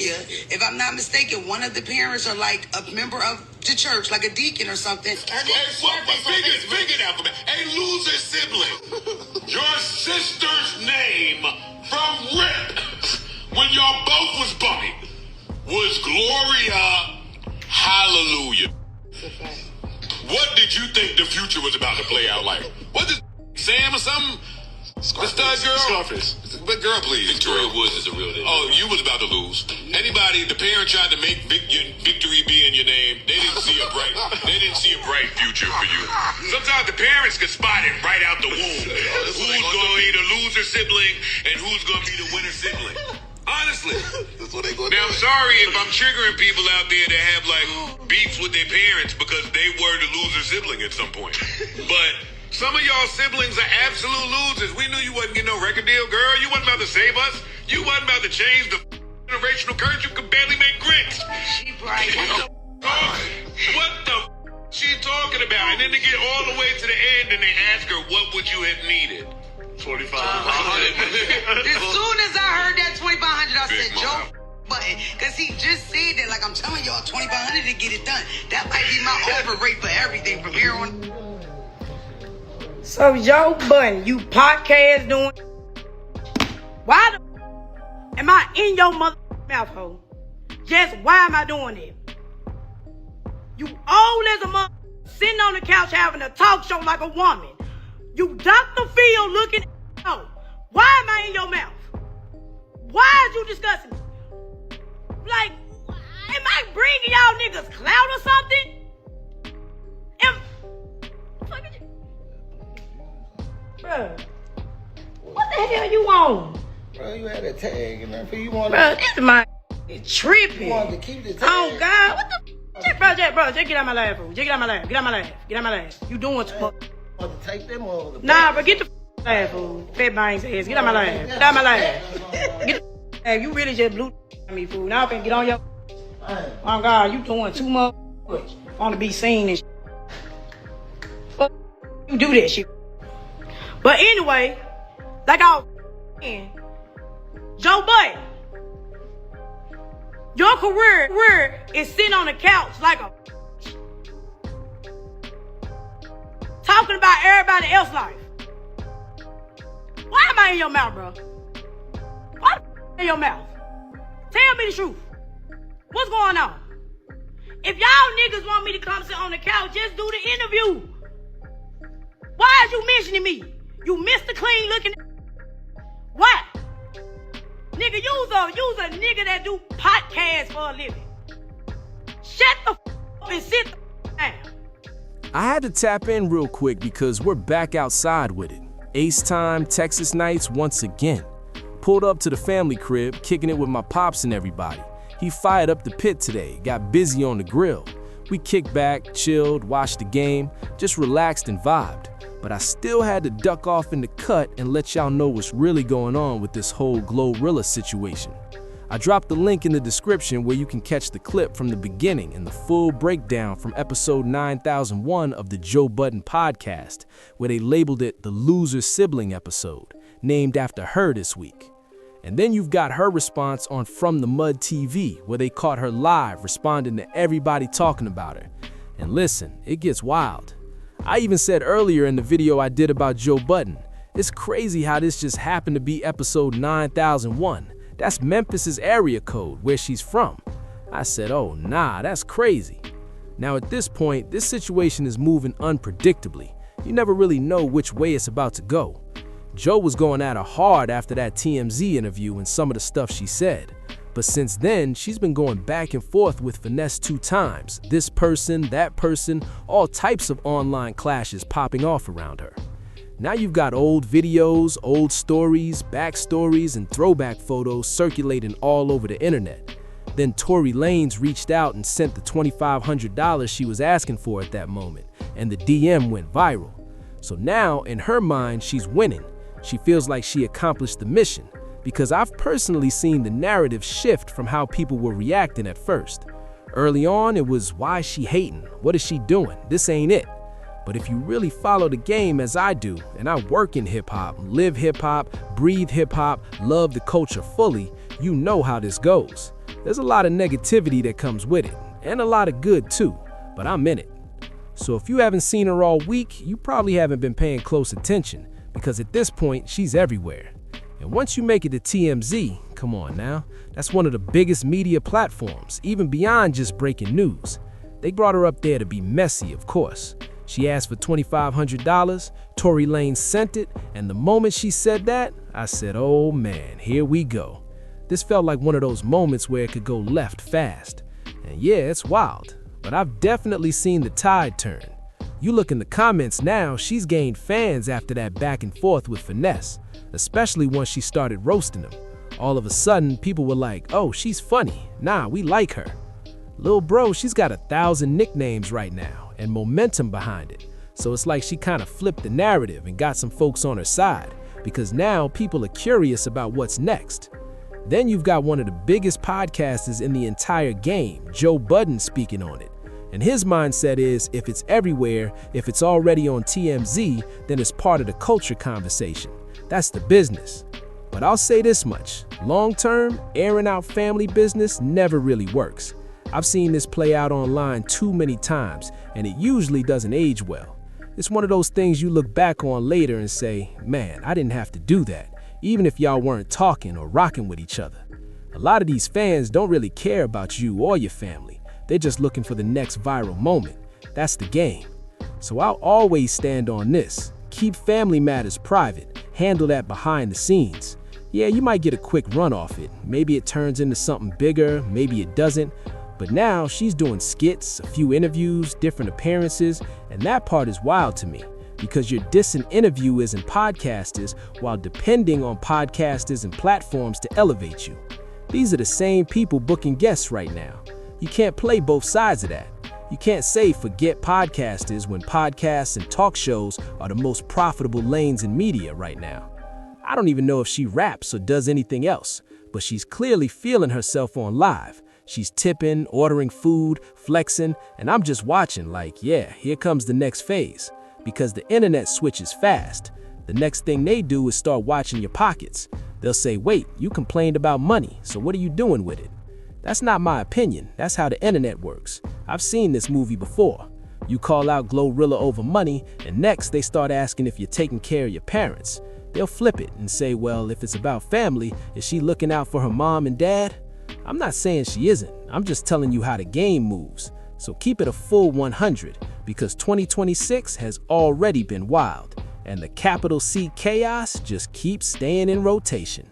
Philadelphia, if I'm not mistaken, one of the parents are like a member of the church, like a deacon or something. Figure it out for me. A loser sibling. Your sister's name from RIP when y'all both was bumping was Gloria Hallelujah. What did you think the future was about to play out like? Was it Sam or something? The stud girl? Scarface. But girl, please. Victoria Woods is a real name. Oh, you was about to lose. Anybody, the parent tried to make victory be in your name. They didn't see a bright future for you. Sometimes the parents can spot it right out the womb. Who's gonna be the loser sibling and who's gonna be the winner sibling? Honestly. That's what they gonna Now, I'm sorry if I'm triggering people out there that have like beefs with their parents because they were the loser sibling at some point. But some of y'all siblings are absolute losers. We knew you wasn't getting no record deal, girl. You wasn't about to save us. You wasn't about to change the generational curse. You could barely make grits. She bright. What the she talking about? And then to get all the way to the end and they ask her, what would you have needed? 2500. As soon as I heard that 2500, I Big said, Joe Budden, because he just said that, like I'm telling y'all, 2500 to get it done. That might be my offer rate for everything from here on. So Joe Budden, you podcast doing? Why the am I in your mother mouth hole? Just why am I doing it? You old as a mother, sitting on the couch having a talk show like a woman. You Dr. Phil looking. Oh, why am I in your mouth? Why is you discussing me? Like, am I bringing y'all niggas clout or something? Bruh, what the hell you on? Bro, you had a tag and everything. You wanted. Bruh, this is my tripping. You wanted to keep the tag. Oh God, what the? Bro, just get out my life, bro. Just get out my life. Get out my life. Get out my life. You doing too much. You wanted to take them or the Nah, bro, get the life, fool. Fat bangs ass. Get out my life. Get out my life. Get the life. You really just blew me, fool. Now I can get on your. Oh God, you doing too much. Want to be seen and shit. Fuck, you do that shit. But anyway, like I was saying, Joe Budden, your career is sitting on the couch like a talking about everybody else's life. Why am I in your mouth, bro? Why in your mouth? Tell me the truth. What's going on? If y'all niggas want me to come sit on the couch, just do the interview. Why is you mentioning me? You Mr. Clean looking. Why? Nigga, you's a nigga that do podcasts for a living. Shut the up and sit the down. I had to tap in real quick because we're back outside with it. Ace time, Texas nights once again. Pulled up to the family crib, kicking it with my pops and everybody. He fired up the pit today, got busy on the grill. We kicked back, chilled, watched the game, just relaxed and vibed. But I still had to duck off in the cut and let y'all know what's really going on with this whole Glorilla situation. I dropped the link in the description where you can catch the clip from the beginning and the full breakdown from episode 9001 of the Joe Budden podcast, where they labeled it the loser sibling episode, named after her this week. And then you've got her response on From the Mud TV, where they caught her live responding to everybody talking about her. And listen, it gets wild. I even said earlier in the video I did about Joe Budden, it's crazy how this just happened to be episode 9001. That's Memphis's area code, where she's from. I said, oh nah, that's crazy. Now at this point, this situation is moving unpredictably. You never really know which way it's about to go. Joe was going at her hard after that TMZ interview and some of the stuff she said. But since then, she's been going back and forth with Finesse 2 times. This person, that person, all types of online clashes popping off around her. Now you've got old videos, old stories, backstories, and throwback photos circulating all over the internet. Then Tory Lanez reached out and sent the $2,500 she was asking for at that moment, and the DM went viral. So now, in her mind, she's winning. She feels like she accomplished the mission. Because I've personally seen the narrative shift from how people were reacting at first. Early on, it was, why is she hating? What is she doing? This ain't it. But if you really follow the game as I do, and I work in hip-hop, live hip-hop, breathe hip-hop, love the culture fully, you know how this goes. There's a lot of negativity that comes with it, and a lot of good too, but I'm in it. So if you haven't seen her all week, you probably haven't been paying close attention, because at this point, she's everywhere. And once you make it to TMZ, come on now, that's one of the biggest media platforms, even beyond just breaking news. They brought her up there to be messy, of course. She asked for $2,500, Tory Lanez sent it, and the moment she said that, I said, oh man, here we go. This felt like one of those moments where it could go left fast. And yeah, it's wild, but I've definitely seen the tide turn. You look in the comments now, she's gained fans after that back and forth with Finesse, especially once she started roasting him. All of a sudden, people were like, oh, she's funny. Nah, we like her. Lil bro, she's got 1,000 nicknames right now and momentum behind it. So it's like she kind of flipped the narrative and got some folks on her side, because now people are curious about what's next. Then you've got one of the biggest podcasters in the entire game, Joe Budden, speaking on it. And his mindset is, if it's everywhere, if it's already on TMZ, then it's part of the culture conversation. That's the business. But I'll say this much, long term, airing out family business never really works. I've seen this play out online too many times, and it usually doesn't age well. It's one of those things you look back on later and say, man, I didn't have to do that, even if y'all weren't talking or rocking with each other. A lot of these fans don't really care about you or your family. They're just looking for the next viral moment. That's the game. So I'll always stand on this. Keep family matters private. Handle that behind the scenes. Yeah, you might get a quick run off it. Maybe it turns into something bigger, maybe it doesn't. But now she's doing skits, a few interviews, different appearances, and that part is wild to me, because you're dissing interviewers and podcasters while depending on podcasters and platforms to elevate you. These are the same people booking guests right now. You can't play both sides of that. You can't say forget podcasters when podcasts and talk shows are the most profitable lanes in media right now. I don't even know if she raps or does anything else, but she's clearly feeling herself on live. She's tipping, ordering food, flexing, and I'm just watching like, yeah, here comes the next phase. Because the internet switches fast. The next thing they do is start watching your pockets. They'll say, wait, you complained about money, so what are you doing with it? That's not my opinion, that's how the internet works. I've seen this movie before. You call out Glorilla over money, and next they start asking if you're taking care of your parents. They'll flip it and say, well, if it's about family, is she looking out for her mom and dad? I'm not saying she isn't, I'm just telling you how the game moves. So keep it a full 100, because 2026 has already been wild, and the capital C chaos just keeps staying in rotation.